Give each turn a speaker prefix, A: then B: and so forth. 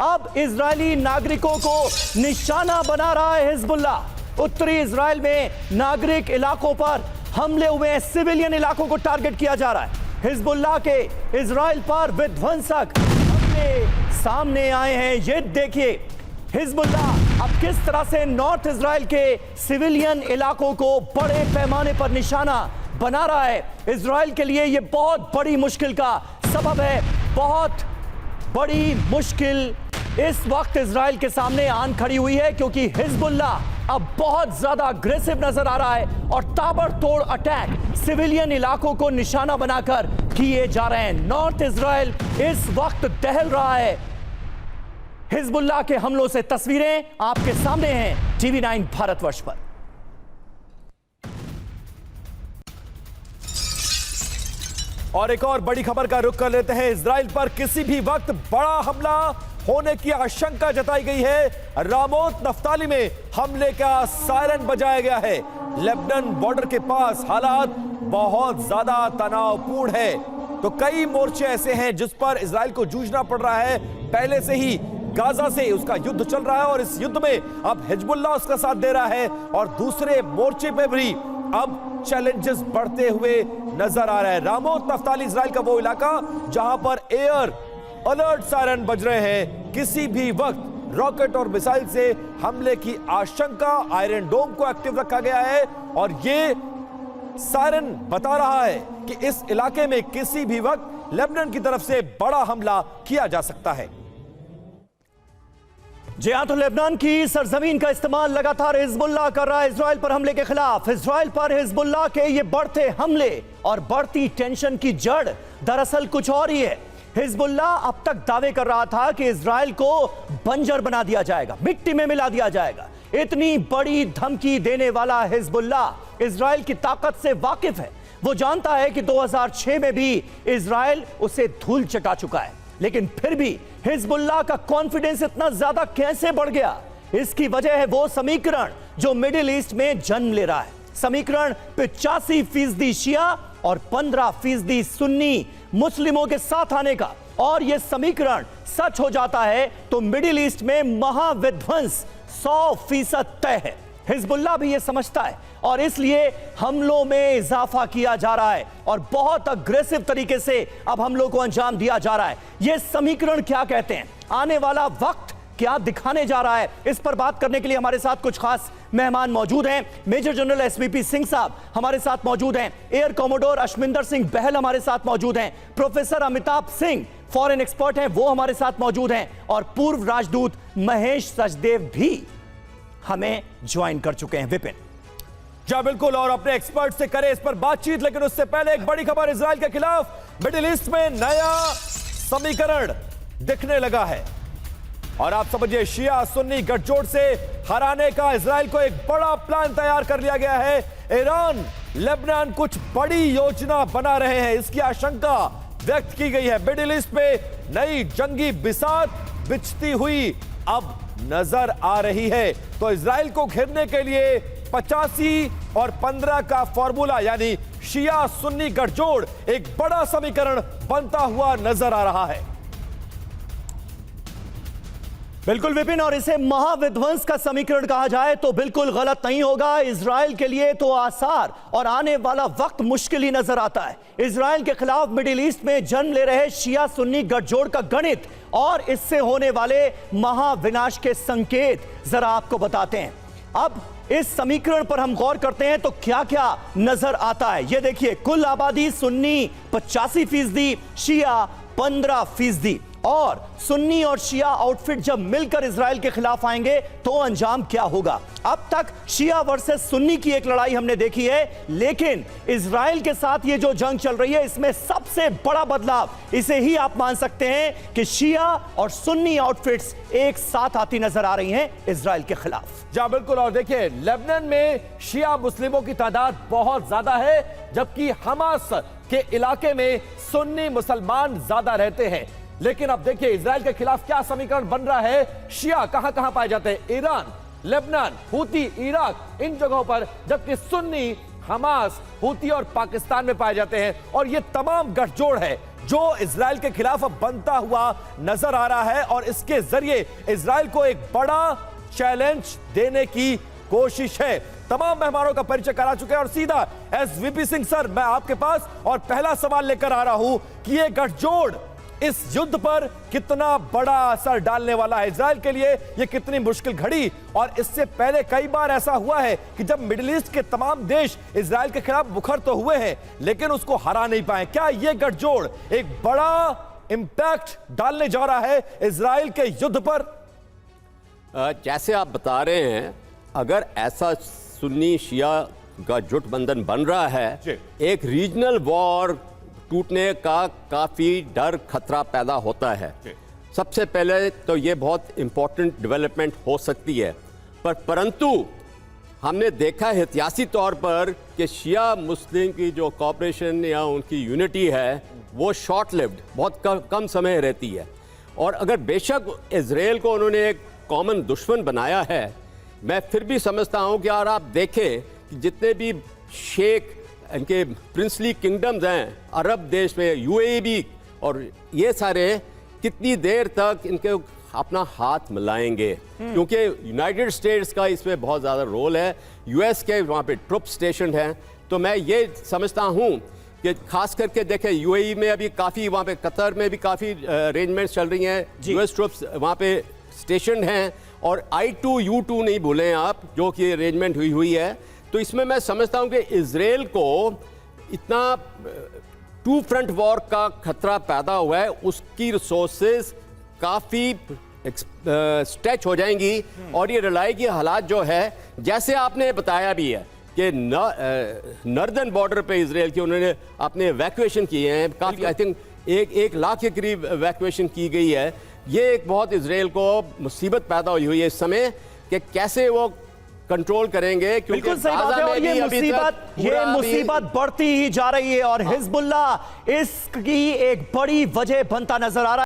A: अब इजरायली नागरिकों को निशाना बना रहा है हिजबुल्लाह। उत्तरी इजराइल में नागरिक इलाकों पर हमले हुए हैं, सिविलियन इलाकों को टारगेट किया जा रहा है। हिजबुल्लाह के इजराइल पर विध्वंसक हमले सामने आए हैं। ये देखिए हिजबुल्लाह अब किस तरह से नॉर्थ इजराइल के सिविलियन इलाकों को बड़े पैमाने पर निशाना बना रहा है। इजराइल के लिए यह बहुत बड़ी मुश्किल का सबब है। बहुत बड़ी मुश्किल इस वक्त इजराइल के सामने आन खड़ी हुई है, क्योंकि हिजबुल्लाह अब बहुत ज्यादा अग्रेसिव नजर आ रहा है और ताबड़तोड़ अटैक सिविलियन इलाकों को निशाना बनाकर किए जा रहे हैं। नॉर्थ इजराइल इस वक्त दहल रहा है हिजबुल्लाह के हमलों से। तस्वीरें आपके सामने हैं टीवी 9 भारतवर्ष पर।
B: और एक और बड़ी खबर का रुख कर लेते हैं। इजराइल पर किसी भी वक्त बड़ा हमला होने की आशंका जताई गई है। रामोत नफ्ताली में हमले का सायरन बजाया गया है। लेबनान बॉर्डर के पास हालात बहुत ज्यादा तनावपूर्ण है। तो कई मोर्चे ऐसे हैं जिस पर इजराइल को जूझना पड़ रहा है। पहले से ही गाजा से उसका युद्ध चल रहा है और इस युद्ध में अब हिजबुल्लाह उसका साथ दे रहा है और दूसरे मोर्चे पे भी अब चैलेंजेस बढ़ते हुए नजर आ रहे हैं। रामोत नफ्ताली इजराइल का वो इलाका जहां पर एयर अलर्ट सायरन बज रहे हैं। किसी भी वक्त रॉकेट और मिसाइल से हमले की आशंका। आयरन डोम को एक्टिव रखा गया है और यह सायरन बता रहा है कि इस इलाके में किसी भी वक्त लेबनान की तरफ से बड़ा हमला किया जा सकता है।
A: जी हां, तो लेबनान की सरजमीन का इस्तेमाल लगातार हिजबुल्लाह कर रहा है इजराइल पर हमले के खिलाफ। इजराइल पर हिजबुल्लाह के ये बढ़ते हमले और बढ़ती टेंशन की जड़ दरअसल कुछ और ही है। हिजबुल्लाह अब तक दावे कर रहा था कि इजराइल को बंजर बना दिया जाएगा, मिट्टी में मिला दिया जाएगा। इतनी बड़ी धमकी देने वाला हिजबुल्लाह इजराइल की ताकत से वाकिफ है। वो जानता है कि 2006 में भी इजराइल उसे धूल चटा चुका है, लेकिन फिर भी हिजबुल्लाह का कॉन्फिडेंस इतना ज्यादा कैसे बढ़ गया? इसकी वजह है वो समीकरण जो मिडिल ईस्ट में जन्म ले रहा है। समीकरण 85% शिया और 15% सुन्नी मुस्लिमों के साथ आने का। और यह समीकरण सच हो जाता है तो मिडिल ईस्ट में महाविध्वंस 100% तय है। हिजबुल्लाह भी यह समझता है और इसलिए हमलों में इजाफा किया जा रहा है और बहुत अग्रेसिव तरीके से अब हमलों को अंजाम दिया जा रहा है। यह समीकरण क्या कहते हैं, आने वाला वक्त क्या दिखाने जा रहा है, इस पर बात करने के लिए हमारे साथ कुछ खास मेहमान मौजूद हैं। मेजर जनरल एसवीपी सिंह साहब हमारे साथ मौजूद हैं। एयर कॉमोडोर अशमिंदर सिंह बहल हमारे साथ मौजूद हैं। Professor Amitabh Singh foreign expert हैं, वो हमारे साथ मौजूद हैं। और पूर्व राजदूत महेश सचदेव भी हमें ज्वाइन कर चुके हैं। विपिन
B: जी बिल्कुल, और अपने एक्सपर्ट से करें इस पर बातचीत, लेकिन उससे पहले एक बड़ी खबर इजराइल के खिलाफ मिडिल ईस्ट में नया समीकरण दिखने लगा है। और आप समझिए शिया सुन्नी गठजोड़ से हराने का इजराइल को एक बड़ा प्लान तैयार कर लिया गया है। ईरान लेबनान कुछ बड़ी योजना बना रहे हैं, इसकी आशंका व्यक्त की गई है। मिडिल ईस्ट में नई जंगी बिसात बिछती हुई अब नजर आ रही है। तो इजराइल को घेरने के लिए 85 और 15 का फॉर्मूला यानी शिया सुन्नी गठजोड़ एक बड़ा समीकरण बनता हुआ नजर आ रहा है।
A: बिल्कुल विपिन, और इसे महाविध्वंस का समीकरण कहा जाए तो बिल्कुल गलत नहीं होगा। इजराइल के लिए तो आसार और आने वाला वक्त मुश्किल ही नजर आता है। इजराइल के खिलाफ मिडिल ईस्ट में जन्म ले रहे शिया सुन्नी गठजोड़ का गणित और इससे होने वाले महाविनाश के संकेत जरा आपको बताते हैं। अब इस समीकरण पर हम गौर करते हैं तो क्या क्या नजर आता है। यह देखिए, कुल आबादी सुन्नी 85%, शिया 15%। और सुन्नी और शिया आउटफिट जब मिलकर इजराइल के खिलाफ आएंगे तो अंजाम क्या होगा? अब तक शिया वर्सेस सुन्नी की एक लड़ाई हमने देखी है, लेकिन इजराइल के साथ ये जो जंग चल रही है इसमें सबसे बड़ा बदलाव इसे ही आप मान सकते हैं कि शिया और सुन्नी आउटफिट्स एक साथ आती नजर आ रही हैं इजराइल के खिलाफ।
B: जी बिल्कुल, और देखिए लेबनान में शिया मुस्लिमों की तादाद बहुत ज्यादा है, जबकि हमास के इलाके में सुन्नी मुसलमान ज्यादा रहते हैं। लेकिन अब देखिए इजराइल के खिलाफ क्या समीकरण बन रहा है। शिया कहां कहां पाए जाते हैं? ईरान, लेबनान, हूती, इराक, इन जगहों पर, जबकि सुन्नी हमास, हूती और पाकिस्तान में पाए जाते हैं। और ये तमाम गठजोड़ है जो इजराइल के खिलाफ अब बनता हुआ नजर आ रहा है और इसके जरिए इजराइल को एक बड़ा चैलेंज देने की कोशिश है। तमाम मेहमानों का परिचय करा चुके हैं और सीधा एसवीपी सिंह सर, मैं आपके पास और पहला सवाल लेकर आ रहा हूं कि ये गठजोड़ इस युद्ध पर कितना बड़ा असर डालने वाला है इजराइल के लिए, ये कितनी मुश्किल घड़ी। और इससे पहले कई बार ऐसा हुआ है कि जब मिडिल ईस्ट के तमाम देश इजराइल के खिलाफ मुखर तो हुए हैं लेकिन उसको हरा नहीं पाए। क्या ये गठजोड़ एक बड़ा इंपैक्ट डालने जा रहा है इजराइल के युद्ध पर?
C: जैसे आप बता रहे हैं, अगर ऐसा सुन्नी शिया का जुटबंधन बन रहा है, एक रीजनल वॉर टूटने का काफी डर खतरा पैदा होता है। सबसे पहले तो ये बहुत इंपॉर्टेंट डेवलपमेंट हो सकती है, परंतु हमने देखा है इतिहासी तौर पर कि शिया मुस्लिम की जो कॉपरेशन या उनकी यूनिटी है वो शॉर्ट लिव्ड, बहुत कम समय रहती है। और अगर बेशक इजराइल को उन्होंने एक कॉमन दुश्मन बनाया है, मैं फिर भी समझता हूं कि यार आप देखें कि जितने भी शेख इनके प्रिंसली किंगडम्स हैं अरब देश में, यूएई भी, और ये सारे कितनी देर तक इनके अपना हाथ मिलाएंगे, क्योंकि यूनाइटेड स्टेट्स का इसमें बहुत ज़्यादा रोल है, यूएस के वहाँ पे ट्रुप स्टेशन हैं। तो मैं ये समझता हूँ कि खास करके देखें यूएई में अभी काफ़ी, वहाँ पे कतर में भी काफ़ी अरेंजमेंट्स चल रही हैं, यूएस ट्रुप्स वहाँ पे स्टेशन हैं, और I2U2 नहीं भूलें आप, जो कि अरेंजमेंट हुई है। तो इसमें मैं समझता हूं कि इजराइल को इतना टू फ्रंट वॉर का खतरा पैदा हुआ है, उसकी रिसोर्सेज काफ़ी स्ट्रेच हो जाएंगी और ये लड़ाई की हालात जो है, जैसे आपने बताया भी है कि नॉर्दर्न बॉर्डर पे इजराइल की उन्होंने अपने इवैक्यूएशन किए हैं, काफ़ी, आई थिंक 1 लाख के करीब इवैक्यूएशन की गई है। ये एक बहुत इजराइल को मुसीबत पैदा हुई है इस समय कि कैसे वो कंट्रोल करेंगे, क्योंकि
A: बिल्कुल सही बात है। और ये मुसीबत बढ़ती ही जा रही है और हिजबुल्लाह इसकी एक बड़ी वजह बनता नजर आ रहा है।